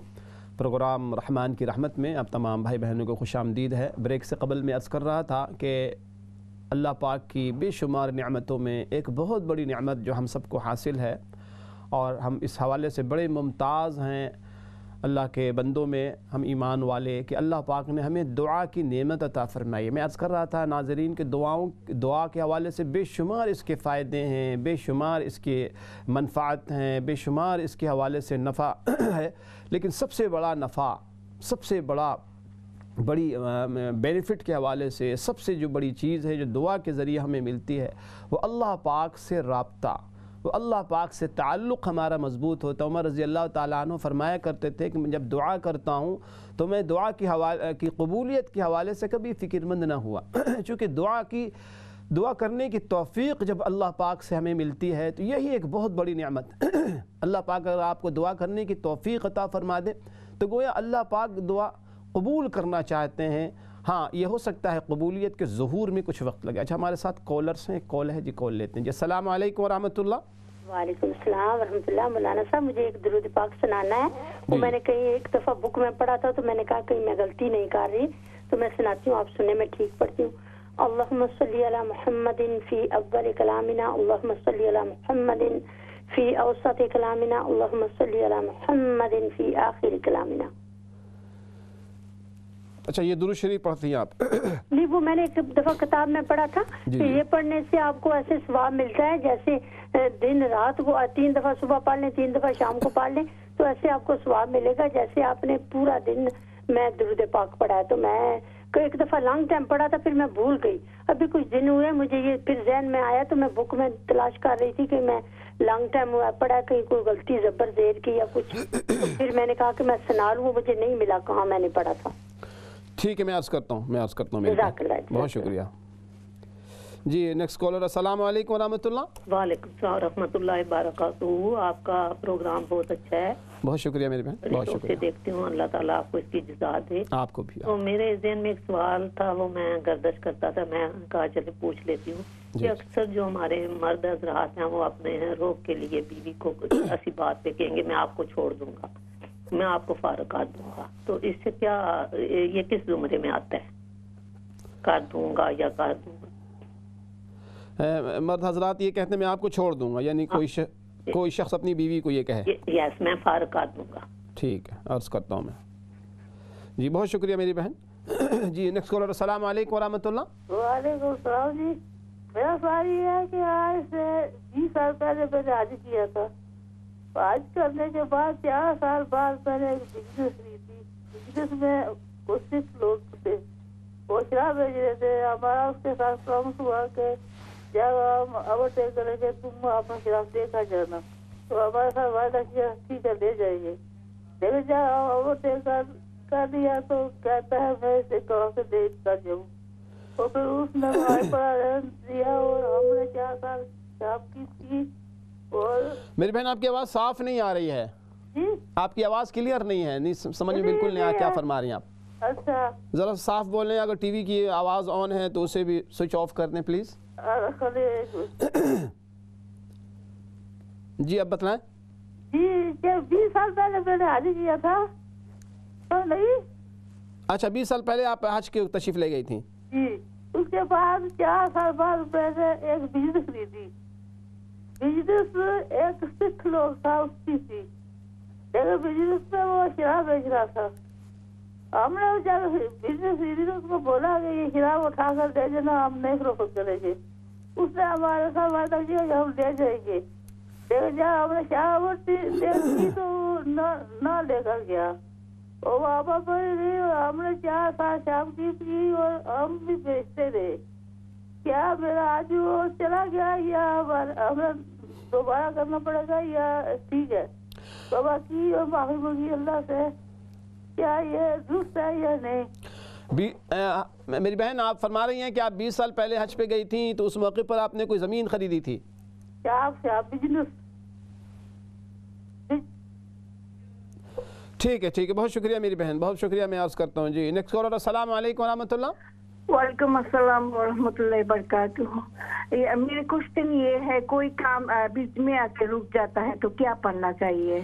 پروگرام رحمان کی رحمت میں آپ تمام بھائی بہنوں کو خوش آمدید ہے۔ بریک سے قبل میں عرض کر رہا تھا کہ اللہ پاک کی بے شمار نعمتوں میں ایک بہت بڑی نعمت جو ہم سب کو حاصل ہے، اور ہم اس حوالے سے بڑے ممتاز ہیں اللہ کے بندوں میں، ہم ایمان والے، کہ اللہ پاک نے ہمیں دعا کی نعمت عطا فرمائی ہے۔ میں عرض کر رہا تھا ناظرین کہ دعا کے حوالے سے بے شمار اس کے فائدے ہیں، بے شمار اس کے منفعت ہیں، بے شمار اس کے حوالے سے نفع ہے، لیکن سب سے بڑا نفع، سب سے بڑی بینیفٹ کے حوالے سے سب سے جو بڑی چیز ہے جو دعا کے ذریعے ہمیں ملتی ہے، وہ اللہ پاک سے رابطہ، وہ اللہ پاک سے تعلق ہمارا مضبوط ہوتا ہے۔ عمر رضی اللہ تعالیٰ عنہ فرمایا کرتے تھے کہ میں جب دعا کرتا ہوں تو میں دعا کی قبولیت کے حوالے سے کبھی فکر مند نہ ہوا، چونکہ دعا کرنے کی توفیق جب اللہ پاک سے ہمیں ملتی ہے تو یہی ایک بہت بڑی نعمت۔ اللہ پاک اگر آپ کو دعا کرنے کی توفیق عطا فرما دے تو گویا اللہ پاک دعا قبول کرنا چاہتے ہیں۔ ہاں، یہ ہو سکتا ہے قبولیت کے ظہور میں کچھ وقت لگے۔ اچھا، ہمارے ساتھ کالرز ہیں، کال ہے جی، کال لیتے ہیں جی۔ السلام علیکم ورحمۃ اللہ۔ وعلیکم السلام ورحمۃ اللہ۔ مولانا صاحب، مجھے ایک درود پاک سنانا ہے۔ وہ میں نے کہیں ایک دفعہ بک میں پڑھا تھا تو میں نے کہا کہیں میں غلطی نہیں کر رہی تو میں سناتی ہوں، آپ سنیں، میں ٹھیک پڑھتی ہوں۔ اللہم صلی علی محمد فی اول کلامنا، اللہم صلی علی محمد فی اوسط کلامنا، اللہم صلی علی محمد فی آخر کلامنا۔ اچھا، یہ درود شریف پڑھتی ہیں آپ؟ نہیں، وہ میں نے ایک دفعہ کتاب میں پڑھا تھا کہ یہ پڑھنے سے آپ کو ایسے ثواب ملتا ہے جیسے دن رات کو 3 دفعہ صبح پڑھ لیں، 3 دفعہ شام کو پڑھ لیں، تو ایسے آپ کو ثواب ملے گا جیسے آپ نے پورا دن میں درود پاک پڑھا ہے۔ تو میں ایک دفعہ لانگ ٹائم پڑھا تھا، پھر میں بھول گئی، ابھی کچھ دن ہوئے مجھے یہ پھر ذہن میں آیا تو میں بک میں تلاش کر رہی تھی کہ میں لانگ ٹائم ہوا پڑھا، کہیں کوئی غلطی زبر زیر کی یا کچھ، تو پھر میں نے کہا کہ میں سنا لوں، مجھے نہیں ملا کہاں میں نے پڑھا تھا۔ ٹھیک ہے، میں عرض کرتا ہوں بہت شکریہ جی۔ نیکسٹ کالر، السلام علیکم ورحمۃ اللہ۔ وعلیکم السلام ورحمۃ اللہ وبرکاتہ۔ آپ کا پروگرام بہت اچھا ہے، بہت شکریہ میرے بہن، بہت شکریہ۔ دیکھتی ہوں، اللہ تعالیٰ آپ کو اس کی جزا دے۔ آپ کو بھی۔ تو میرے ذہن میں ایک سوال تھا، وہ میں گردش کرتا تھا، میں کہا چلے پوچھ لیتی ہوں کہ اکثر جو ہمارے مرد حضرات ہیں وہ اپنے روگ کے لیے بیوی کو ایسی بات پہ کہیں گے میں آپ کو چھوڑ دوں گا، میں آپ کو فارغ کر دوں گا، تو اس سے کیا یہ کس زمرے میں آتا ہے، کر دوں گا یا کر دوں گا؟ مرد حضرات یہ کہتے ہیں میں آپ کو چھوڑ دوں گا، یعنی کوئی شخص اپنی بیوی کو یہ کہے یس، میں فارغ کر دوں گا۔ ٹھیک ہے، عرض کرتا ہوں میں جی، بہت شکریہ میری بہن جی۔ نیکسٹ کالر، السلام علیکم ورحمۃ اللہ۔ وعلیکم السلام جی، میرا سوال یہ ہے کہ آج سے 20 سال پہلے میں نے حج کیا تھا، حج کرنے کے بعد 4 سال بعد میں نے ایک بزنس لی تھی، بزنس میں 6 لوگ تھے، وہ شراب بیچ رہے تھے، ہمارا اس کے ساتھ پرامس ہوا کہ جب ہم اوورٹیک کریں گے تم اپنا شراب دیکھا جانا، تو ہمارے ساتھ وعدہ کیا ٹھیک ہے لے جائیں گے، لیکن جب ہم اوورٹیک کر دیا تو کہتا ہے میں اسے کہاں سے دیکھ کر جاؤں، تو پھر اس نے ہمارے پر رہن دیا اور ہم نے 4 سال شراب کی تھی۔ اور میری بہن آپ کی آواز صاف نہیں آ رہی ہے، آپ کی آواز کلیئر نہیں ہے، نہیں سمجھ میں بالکل نہیں آیا کیا فرما رہی ہیں آپ۔ اچھا، ذرا صاف بولیں، اگر ٹی وی کی آواز آن ہے تو اسے بھی سوئچ آف کر دیں پلیز۔ جی اب بتلائیں۔ جی، جب 20 سال پہلے میں نے حج کیا تھا تو نہیں، اچھا 20 سال پہلے آپ حج کی تشریف لے گئی تھیں؟ جی، اس کے بعد 4 سال بعد میں نے ایک بزنس لی تھی، بزنس ایک 6 لوگ تھا اس کی تھی، لیکن بزنس میں وہ شراب بیچ رہا تھا، ہم نے جب بزنس لی تھی تو اس کو بولا کہ یہ شراب اٹھا کر دے دینا، ہم نہیں فروخت کریں گے، اس نے ہمارے ساتھ وعدہ کیا کہ ہم لے جائیں گے، لیکن جب ہم نے شراب دیکھی تو نہ لے کر گیا، اور واپس پڑی رہی، ہم نے 4 سال شراب کی اور ہم بھی بیچتے رہے، کیا میرا آج وہ چلا گیا یا ہمیں دوبارہ کرنا پڑے گا یا ٹھیک ہے؟ بابا کی اور معافی مانگی اللہ سے، کیا یہ درست ہے یا نہیں؟ میری بہن آپ فرما رہی ہیں کہ آپ 20 سال پہلے حج پہ گئی تھیں تو اس موقع پر آپ نے کوئی زمین خریدی تھی؟ شراب بزنس۔ ٹھیک ہے، بہت شکریہ میری بہن، بہت شکریہ، میں عرض کرتا ہوں جی۔ نیکسٹ کالر، السلام علیکم ورحمۃ اللہ۔ وعلیکم السلام ورحمۃ اللہ وبرکاتہ۔ میرے کوشچن یہ ہے، کوئی کام بیچ میں آ کے رک جاتا ہے تو کیا پڑھنا چاہیے؟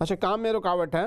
اچھا، کام میں رکاوٹ ہے؟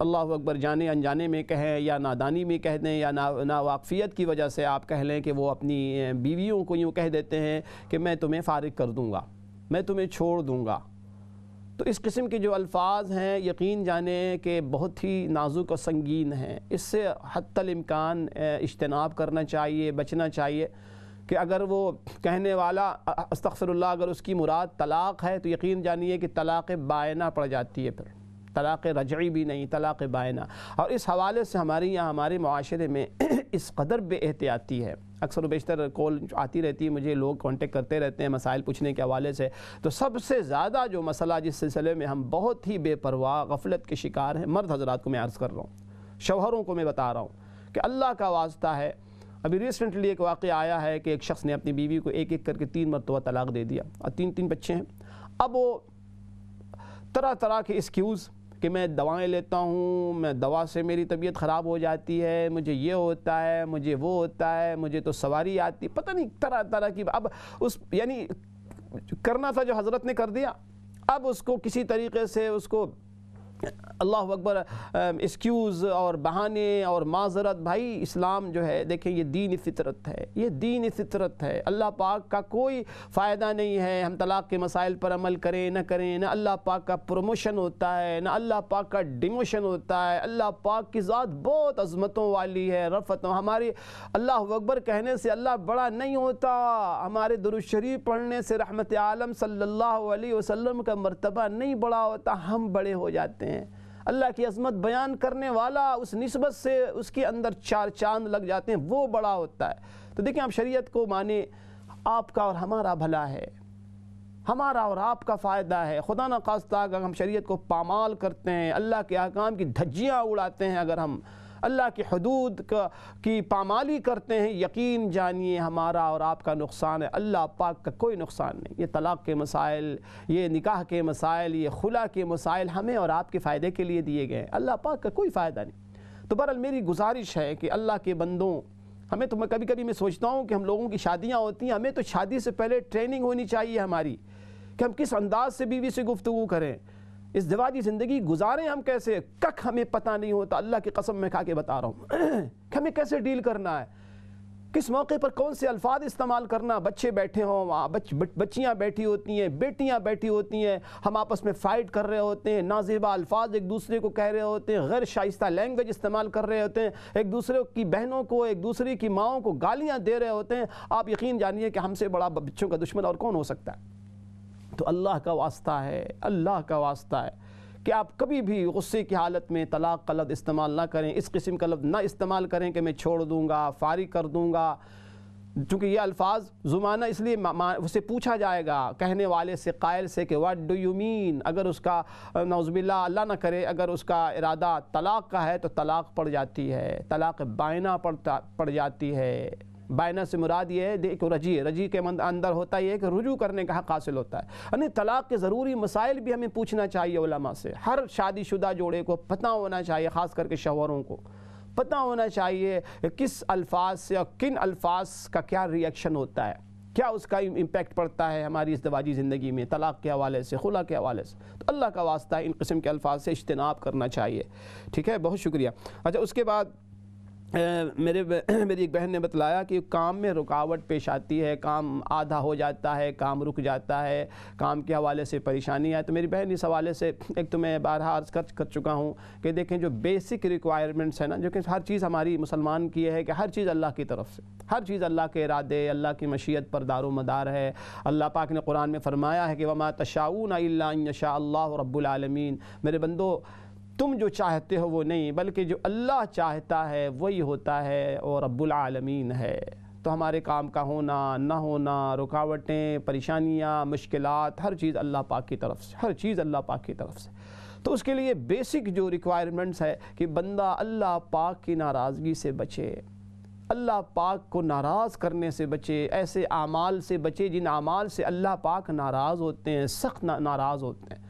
اللہ اکبر جانے انجانے میں کہیں یا نادانی میں کہہ دیں یا ناواقفیت کی وجہ سے آپ کہہ لیں کہ وہ اپنی بیویوں کو یوں کہہ دیتے ہیں کہ میں تمہیں فارغ کر دوں گا، میں تمہیں چھوڑ دوں گا. تو اس قسم کے جو الفاظ ہیں یقین جانیں کہ بہت ہی نازک اور سنگین ہیں. اس سے حتی الامکان اجتناب کرنا چاہیے، بچنا چاہیے کہ اگر وہ کہنے والا استغفر اللہ اگر اس کی مراد طلاق ہے تو یقین جانیے کہ طلاق بائنہ پڑ جاتی ہے، پھر طلاق رجعی بھی نہیں، طلاق بائنہ. اور اس حوالے سے ہمارے معاشرے میں اس قدر بے احتیاطی ہے. اکثر و بیشتر کال آتی رہتی ہے مجھے، لوگ کانٹیکٹ کرتے رہتے ہیں مسائل پوچھنے کے حوالے سے. تو سب سے زیادہ جو مسئلہ جس سلسلے میں ہم بہت ہی بے پرواہ غفلت کے شکار ہیں، مرد حضرات کو میں عرض کر رہا ہوں، شوہروں کو میں بتا رہا ہوں کہ اللہ کا واسطہ ہے. ابھی ریسنٹلی ایک واقعہ آیا ہے کہ ایک شخص نے اپنی بیوی کو ایک ایک کر کے 3 مرتبہ طلاق دے دیا اور 3 بچے ہیں. اب وہ طرح طرح کے ایکسکیوز کہ میں دوائیں لیتا ہوں، میں دوا سے میری طبیعت خراب ہو جاتی ہے، مجھے یہ ہوتا ہے، مجھے وہ ہوتا ہے، مجھے تو سواری آتی، پتہ نہیں طرح طرح کی. اب اس یعنی کرنا تھا جو حضرت نے کر دیا، اب اس کو کسی طریقے سے اس کو اللہ اکبر ایکسکیوز اور بہانے اور معذرت. بھائی اسلام جو ہے دیکھیں یہ دین فطرت ہے، یہ دین فطرت ہے. اللہ پاک کا کوئی فائدہ نہیں ہے ہم طلاق کے مسائل پر عمل کریں نہ کریں. نہ اللہ پاک کا پروموشن ہوتا ہے نہ اللہ پاک کا ڈیموشن ہوتا ہے. اللہ پاک کی ذات بہت عظمتوں والی ہے، رفتوں. ہماری اللہ اکبر کہنے سے اللہ بڑا نہیں ہوتا، ہمارے درود شریف پڑھنے سے رحمت عالم صلی اللہ علیہ وسلم کا مرتبہ نہیں بڑا ہوتا، ہم بڑے ہو جاتے ہیں. اللہ کی عظمت بیان کرنے والا اس نسبت سے اس کے اندر 4 چاند لگ جاتے ہیں، وہ بڑا ہوتا ہے. تو دیکھیں آپ شریعت کو مانیں، آپ کا اور ہمارا بھلا ہے، ہمارا اور آپ کا فائدہ ہے. خدا نہ خواستہ اگر ہم شریعت کو پامال کرتے ہیں، اللہ کے احکام کی دھجیاں اڑاتے ہیں، اگر ہم اللہ کی حدود کی پامالی کرتے ہیں، یقین جانیے ہمارا اور آپ کا نقصان ہے، اللہ پاک کا کوئی نقصان نہیں. یہ طلاق کے مسائل، یہ نکاح کے مسائل، یہ خلا کے مسائل ہمیں اور آپ کے فائدے کے لیے دیے گئے ہیں، اللہ پاک کا کوئی فائدہ نہیں. تو بہرحال میری گزارش ہے کہ اللہ کے بندوں، ہمیں تو میں کبھی کبھی میں سوچتا ہوں کہ ہم لوگوں کی شادیاں ہوتی ہیں، ہمیں تو شادی سے پہلے ٹریننگ ہونی چاہیے ہماری کہ ہم کس انداز سے بیوی سے گفتگو کریں، ازدواجی زندگی گزاریں ہم کیسے. ہمیں پتہ نہیں ہوتا، اللہ کی قسم میں کھا کے بتا رہا ہوں کہ ہمیں کیسے ڈیل کرنا ہے، کس موقع پر کون سے الفاظ استعمال کرنا. بچے بیٹھے ہوں، بچیاں بیٹھی ہوتی ہیں، بیٹیاں بیٹھی ہوتی ہیں، ہم آپس میں فائٹ کر رہے ہوتے ہیں، نازیبا الفاظ ایک دوسرے کو کہہ رہے ہوتے ہیں، غیر شائستہ لینگویج استعمال کر رہے ہوتے ہیں، ایک دوسرے کی بہنوں کو، ایک دوسرے کی ماؤں کو گالیاں دے رہے ہوتے ہیں. آپ یقین جانیے کہ ہم سے بڑا بچوں کا دشمن اور کون ہو سکتا ہے. تو اللہ کا واسطہ ہے، اللہ کا واسطہ ہے کہ آپ کبھی بھی غصے کی حالت میں طلاق کا لفظ استعمال نہ کریں، اس قسم کا لفظ نہ استعمال کریں کہ میں چھوڑ دوں گا، فارغ کر دوں گا. چونکہ یہ الفاظ زمانہ اس لیے اسے پوچھا جائے گا کہنے والے سے، قائل سے کہ واٹ ڈو یو مین. اگر اس کا نعوذ باللہ اللہ نہ کرے اگر اس کا ارادہ طلاق کا ہے تو طلاق پڑ جاتی ہے، طلاق بائنہ پڑ جاتی ہے. بائنہ سے مراد یہ ہے دیکھو رجی کے اندر ہوتا یہ ہے کہ رجوع کرنے کا حق حاصل ہوتا ہے. یعنی طلاق کے ضروری مسائل بھی ہمیں پوچھنا چاہیے علماء سے. ہر شادی شدہ جوڑے کو پتہ ہونا چاہیے، خاص کر کے شوہروں کو پتہ ہونا چاہیے کس الفاظ سے اور کن الفاظ کا کیا ریئیکشن ہوتا ہے، کیا اس کا امپیکٹ پڑتا ہے ہماری ازدواجی زندگی میں، طلاق کے حوالے سے، خلا کے حوالے سے. تو اللہ کا واسطہ ان قسم کے الفاظ سے اجتناب کرنا چاہیے. ٹھیک ہے، بہت شکریہ. اچھا، اس کے بعد میری ایک بہن نے بتلایا کہ کام میں رکاوٹ پیش آتی ہے، کام آدھا ہو جاتا ہے، کام رک جاتا ہے، کام کے حوالے سے پریشانی ہے. تو میری بہن اس حوالے سے ایک تو میں بارہا عرض کر چکا ہوں کہ دیکھیں جو بیسک ریکوائرمنٹس ہیں نا، جو کہ ہر چیز ہماری مسلمان کی ہے کہ ہر چیز اللہ کی طرف سے، ہر چیز اللہ کے ارادے، اللہ کی مشیت پر دار و مدار ہے. اللہ پاک نے قرآن میں فرمایا ہے کہ وَمَا تَشَاءُونَ إِلَّا أَن يَشَاءَ اللَّهُ رَبُّ الْعَالَمِينَ. میرے بندو تم جو چاہتے ہو وہ نہیں بلکہ جو اللہ چاہتا ہے وہی ہوتا ہے اور رب العالمین ہے. تو ہمارے کام کا ہونا نہ ہونا، رکاوٹیں، پریشانیاں، مشکلات، ہر چیز اللہ پاک کی طرف سے، ہر چیز اللہ پاک کی طرف سے. تو اس کے لیے بیسک جو ریکوائرمنٹس ہے کہ بندہ اللہ پاک کی ناراضگی سے بچے، اللہ پاک کو ناراض کرنے سے بچے، ایسے اعمال سے بچے جن اعمال سے اللہ پاک ناراض ہوتے ہیں، سخت ناراض ہوتے ہیں.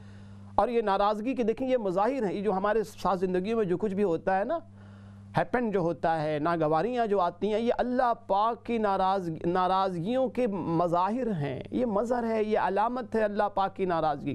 اور یہ ناراضگی کے دیکھیں یہ مظاہر ہیں، یہ جو ہمارے ساتھ زندگی میں جو کچھ بھی ہوتا ہے نا، ہیپن جو ہوتا ہے، ناگواریاں جو آتی ہیں، یہ اللہ پاک کی ناراضگیوں کے مظاہر ہیں. یہ مظہر ہے، یہ علامت ہے اللہ پاک کی ناراضگی.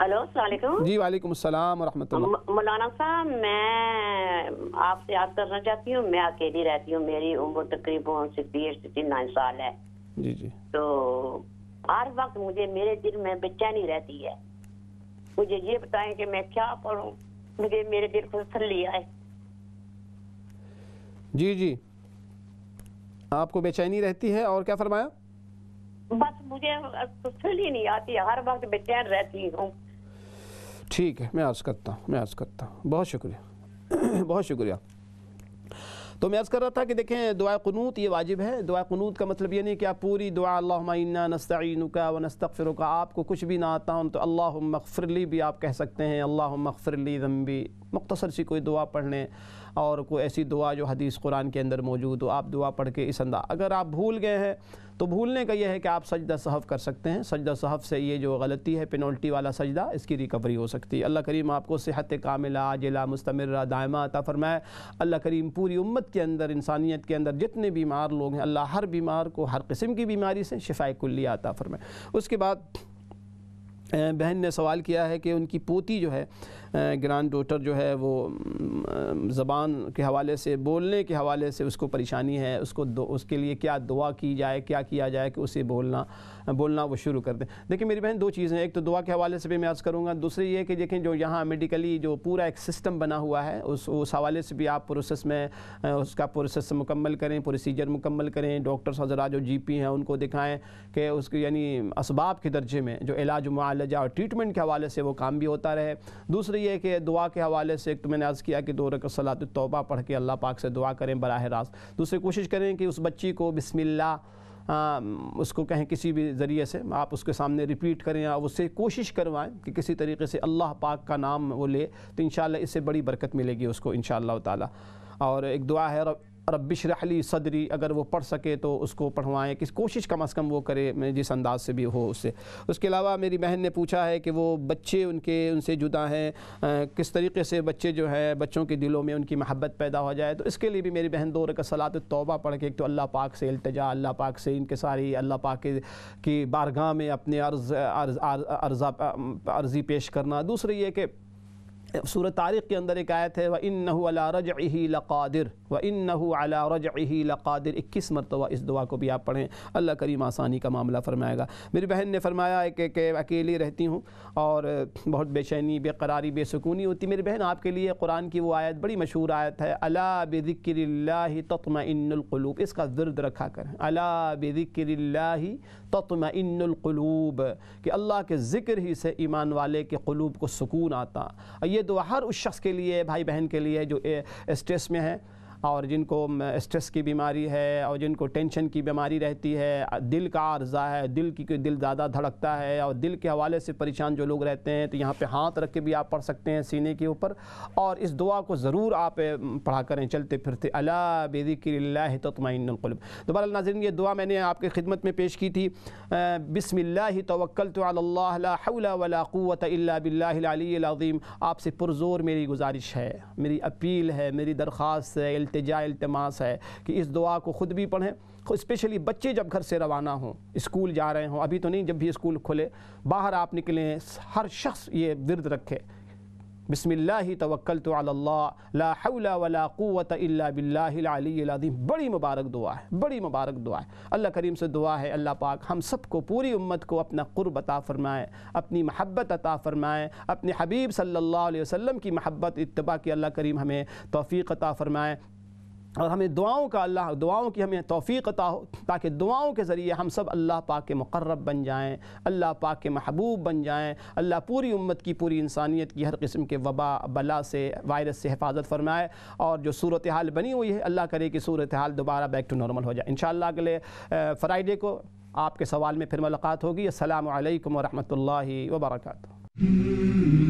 ہلو السلام علیکم. جی وعلیکم السلام ورحمۃ اللہ. مولانا صاحب میں آپ سے یاد کرنا چاہتی ہوں. میں اکیلی رہتی ہوں, میری عمر تقریباً 69 سال ہے. جی جی. تو ہر وقت مجھے میرے دل میں بے چینی رہتی ہے. مجھے یہ بتائیں کہ میں کیا پڑھوں, مجھے میرے دل کو تسلی آئے. جی جی, آپ کو بے چینی رہتی ہے, اور کیا فرمایا؟ بس مجھے تسلی نہیں آتی, ہر وقت بے چین رہتی ہوں. ٹھیک ہے, میں عرض کرتا ہوں. بہت شکریہ بہت شکریہ. تو میں عرض کر رہا تھا کہ دیکھیں, دعا قنوت یہ واجب ہے. دعا قنوت کا مطلب یہ نہیں کہ آپ پوری دعا اللہم انا نستعینک ونستغفرک, آپ کو کچھ بھی نہ آتا ہوں تو اللہم اغفر لی بھی آپ کہہ سکتے ہیں, اللہم اغفر لی ذنبی. مختصر سی کوئی دعا پڑھ لیں, اور کوئی ایسی دعا جو حدیث قرآن کے اندر موجود ہو, آپ دعا پڑھ کے اس انداز. اگر آپ بھول گئے ہیں تو بھولنے کا یہ ہے کہ آپ سجدہ سہو کر سکتے ہیں. سجدہ سہو سے یہ جو غلطی ہے پینالٹی والا سجدہ, اس کی ریکوری ہو سکتی ہے. اللہ کریم آپ کو صحت کاملہ عاجلہ مستمرہ دائمہ عطا فرمائے. اللہ کریم پوری امت کے اندر, انسانیت کے اندر جتنے بیمار لوگ ہیں, اللہ ہر بیمار کو ہر قسم کی بیماری سے شفاء کلیہ عطا فرمائے. اس کے بعد بہن نے سوال کیا ہے کہ ان کی پوتی جو ہے, گرانڈ ڈاٹر جو ہے, وہ زبان کے حوالے سے, بولنے کے حوالے سے اس کو پریشانی ہے. اس کے لیے کیا دعا کی جائے, کیا کیا جائے کہ اسے بولنا وہ شروع کر دیں. دیکھیں میری بہن, دو چیزیں, ایک تو دعا کے حوالے سے بھی میں عرض کروں گا, دوسری یہ کہ دیکھیں جو یہاں میڈیکلی جو پورا ایک سسٹم بنا ہوا ہے, اس حوالے سے بھی آپ پروسیس میں اس کا پروسیس مکمل کریں, پروسیجر مکمل کریں. ڈاکٹرز حضرات جو جی پی ہیں ان کو دکھائیں کہ اس کی یعنی اسباب کے درجے میں جو علاج معالجہ اور ٹریٹمنٹ کے حوالے سے وہ کام بھی ہوتا رہے. دوسری یہ کہ دعا کے حوالے سے, ایک تو میں نے عرض کیا کہ 2 رکعت صلاۃ التوبہ پڑھ کے اللہ پاک سے دعا کریں براہ راست. دوسری کوشش کریں کہ اس بچی کو بسم اللہ اس کو کہیں کسی بھی ذریعے سے آپ اس کے سامنے ریپیٹ کریں, اور اس سے کوشش کروائیں کہ کسی طریقے سے اللہ پاک کا نام وہ لے, تو انشاءاللہ اس سے بڑی برکت ملے گی اس کو انشاءاللہ تعالی. اور ایک دعا ہے رب اشرح لی صدری, اگر وہ پڑھ سکے تو اس کو پڑھوائیں, کس کوشش کم از کم وہ کرے جس انداز سے بھی ہو اس سے. اس کے علاوہ میری بہن نے پوچھا ہے کہ وہ بچے ان سے جدا ہیں, کس طریقے سے بچے جو ہے بچوں کے دلوں میں ان کی محبت پیدا ہو جائے. تو اس کے لیے بھی میری بہن 2 رکعت صلاۃ التوبہ پڑھ کے, ایک تو اللہ پاک سے التجا, اللہ پاک سے ان کے ساری اللہ پاک کی بارگاہ میں اپنے عرضی پیش کرنا. دوسری یہ کہ سورہ طارق کے اندر ایک آیت ہے وَإِنَّهُ عَلَىٰ رَجْعِهِ لَقَادِرٌ وَإِنَّهُ عَلَىٰ رَجْعِهِ لَقَادِرٌ. 21 مرتبہ اس دعا کو بھی آپ پڑھیں, اللہ کریم آسانی کا معاملہ فرمائے گا. میری بہن نے فرمایا ہے کہ اکیلی رہتی ہوں اور بہت بے چینی, بے قراری, بے سکونی ہوتی. میری بہن آپ کے لیے قرآن کی وہ آیت, بڑی مشہور آیت ہے, الا بذکر اللہ تطمئن القلوب. اس کا ورد رکھا کریں, الا بذکر اللہ تطمئن القلوب, کہ اللہ کے ذکر ہی سے ایمان والے کے قلوب کو سکون آتا. یہ دعا ہر اس شخص کے لیے, بھائی بہن کے لیے جو اسٹریس میں ہے, اور جن کو اسٹریس کی بیماری ہے, اور جن کو ٹینشن کی بیماری رہتی ہے, دل کا عارضہ ہے, دل زیادہ دھڑکتا ہے, اور دل کے حوالے سے پریشان جو لوگ رہتے ہیں, تو یہاں پہ ہاتھ رکھ کے بھی آپ پڑھ سکتے ہیں سینے کے اوپر, اور اس دعا کو ضرور آپ پڑھا کریں چلتے پھرتے, الا بذکر اللہ تطمئن القلوب. دوبارہ ناظرین, یہ دعا میں نے آپ کی خدمت میں پیش کی تھی, بسم اللہ توکلت علی اللہ لا حول ولا قوة الا باللہ العلی العظیم. آپ سے پرزور میری گزارش ہے, میری اپیل ہے, میری درخواست ہے, التماس ہے کہ اس دعا کو خود بھی پڑھیں, اسپیشلی بچے جب گھر سے روانہ ہوں, اسکول جا رہے ہوں, ابھی تو نہیں, جب بھی اسکول کھلے, باہر آپ نکلیں, ہر شخص یہ ورد رکھے, بسم اللہ توکلت علی اللہ لا حول ولا قوة الا باللہ العلی العظیم. بڑی مبارک دعا ہے, بڑی مبارک دعا ہے. اللہ کریم سے دعا ہے اللہ پاک ہم سب کو, پوری امت کو اپنا قرب عطا فرمائے, اپنی محبت عطا فرمائے, اپنے حبیب صلی اللہ علیہ وسلم کی محبت اتباع کی اللہ کریم ہمیں توفیق عطا فرمائے, اور ہمیں دعاؤں کی ہمیں توفیق عطا ہو, تاکہ دعاؤں کے ذریعے ہم سب اللہ پاک کے مقرب بن جائیں, اللہ پاک کے محبوب بن جائیں. اللہ پوری امت کی, پوری انسانیت کی ہر قسم کے وبا بلا سے, وائرس سے حفاظت فرمائے, اور جو صورتحال بنی ہوئی ہے اللہ کرے کہ صورتحال دوبارہ بیک ٹو نارمل ہو جائے. انشاءاللہ اگلے فرائیڈے کو آپ کے سوال میں پھر ملاقات ہوگی. السلام علیکم ورحمۃ اللہ وبرکاتہ.